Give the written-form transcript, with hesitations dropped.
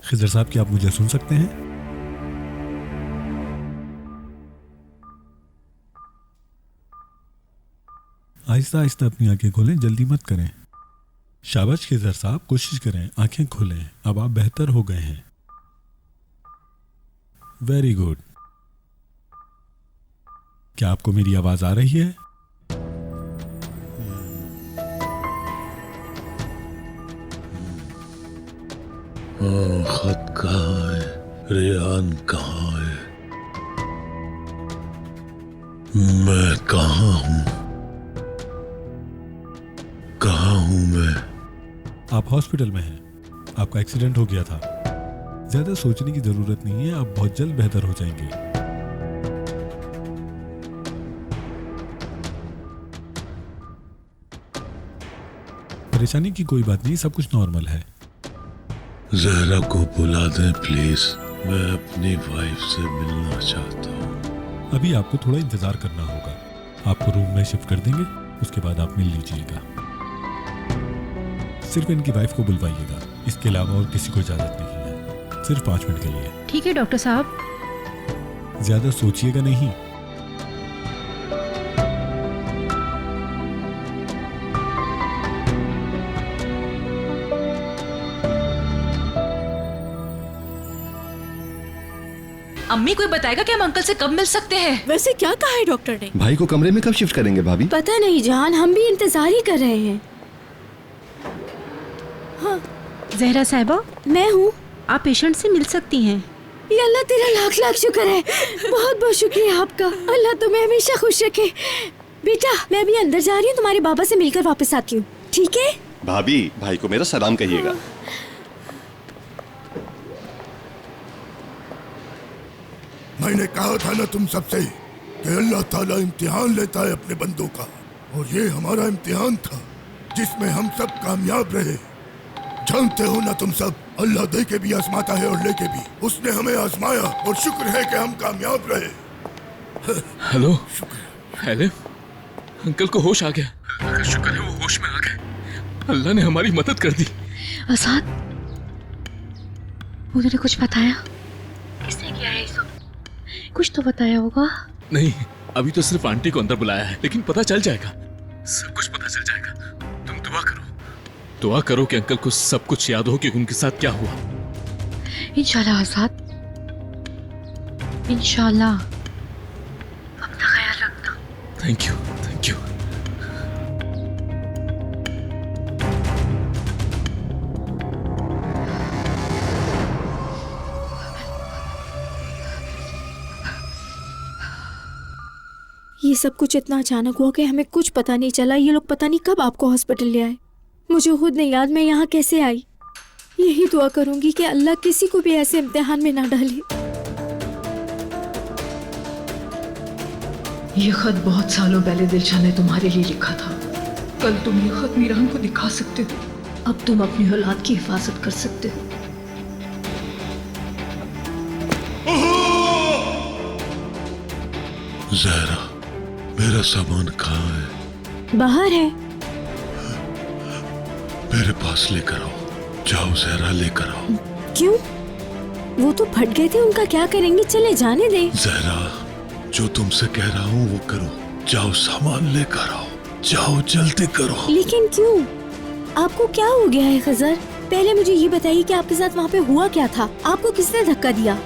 खिजर साहब, क्या आप मुझे सुन सकते हैं? आहिस्ता आहिस्ता अपनी आंखें खोलें, जल्दी मत करें। शाबाश खिजर साहब, कोशिश करें, आंखें खोलें। अब आप बेहतर हो गए हैं। Very good. क्या आपको मेरी आवाज आ रही है? खत कहाँ है? रेहान कहाँ है? मैं कहाँ हूँ? कहाँ हूँ मैं? आप हॉस्पिटल में हैं। आपका एक्सीडेंट हो गया था। ज्यादा सोचने की जरूरत नहीं है, आप बहुत जल्द बेहतर हो जाएंगे। परेशानी की कोई बात नहीं, सब कुछ नॉर्मल है। जहरा को बुला दें प्लीज, मैं अपनी वाइफ से मिलना चाहता हूँ। अभी आपको थोड़ा इंतजार करना होगा। आपको रूम में शिफ्ट कर देंगे, उसके बाद आप मिल लीजिएगा। सिर्फ इनकी वाइफ को बुलवाइएगा, इसके अलावा और किसी को इजाजत नहीं है। सिर्फ 5 मिनट के लिए। ठीक है डॉक्टर साहब। ज्यादा सोचिएगा नहीं। अम्मी, कोई बताएगा कि हम अंकल से कब मिल सकते हैं? वैसे क्या कहा है डॉक्टर ने? भाई को कमरे में कब शिफ्ट करेंगे भाभी? पता नहीं जान, हम भी इंतजार ही कर रहे हैं। हाँ। जहरा साहिबा, मैं हूँ। आप पेशेंट से मिल सकती हैं। ये अल्लाह तेरा लाख लाख शुक्र है। बहुत बहुत शुक्रिया आपका। अल्लाह तुम्हें हमेशा खुश रखे। बेटा, मैं अभी अंदर जा रही हूँ, तुम्हारे बाबा से मिलकर वापस आती हूँ, ठीक है? भाभी, भाई को मेरा सलाम कहिएगा। मैंने कहा था ना तुम सबसे कि अल्लाह ताला इम्तिहान लेता है अपने बंदों का, और ये हमारा इम्तिहान था जिसमें हम सब कामयाब रहे। जानते हो ना तुम सब, अल्लाह दे के भी आजमाता है और लेके भी। उसने हमें आजमाया और शुक्र है कि हम कामयाब रहे। हेलो हेलो, अंकल को होश आ गया। अल्लाह का शुक्र है, वो होश में आ गए। अल्लाह ने हमारी मदद कर दी। आजाद, उन्होंने कुछ बताया? किसने किया है सब? कुछ तो बताया होगा। नहीं, अभी तो सिर्फ आंटी को अंदर बुलाया है, लेकिन पता चल जाएगा, सब कुछ पता चल जाएगा। तुम दुआ करो कि अंकल को सब कुछ याद हो कि उनके साथ क्या हुआ। इंशाल्लाह आजाद, इंशाल्लाह। अपना ख्याल रखना। Thank you, thank you. ये सब कुछ इतना अचानक हुआ कि हमें कुछ पता नहीं चला। ये लोग पता नहीं कब आपको हॉस्पिटल ले आए। मुझे खुद नहीं याद मैं यहाँ कैसे आई। यही दुआ करूंगी कि अल्लाह किसी को भी ऐसे इम्तिहान में ना डाले। ये खत बहुत सालों पहले दिलशान ने तुम्हारे लिए लिखा था। कल तुम ये खत मीरान को दिखा सकते हो। अब तुम अपनी औलाद की हिफाजत कर सकते हो। जहरा, मेरा सामान कहाँ है? बाहर है। मेरे पास लेकर आओ। जाओ जहरा, लेकर आओ। क्यों? वो तो फट गए थे, उनका क्या करेंगे? चले जाने दे। जहरा, जो तुमसे कह रहा हूँ वो करो। जाओ सामान लेकर आओ, जाओ जल्दी करो। लेकिन क्यों? आपको क्या हो गया है खजर? पहले मुझे ये बताइए कि आपके साथ वहाँ पे हुआ क्या था? आपको किसने धक्का दिया?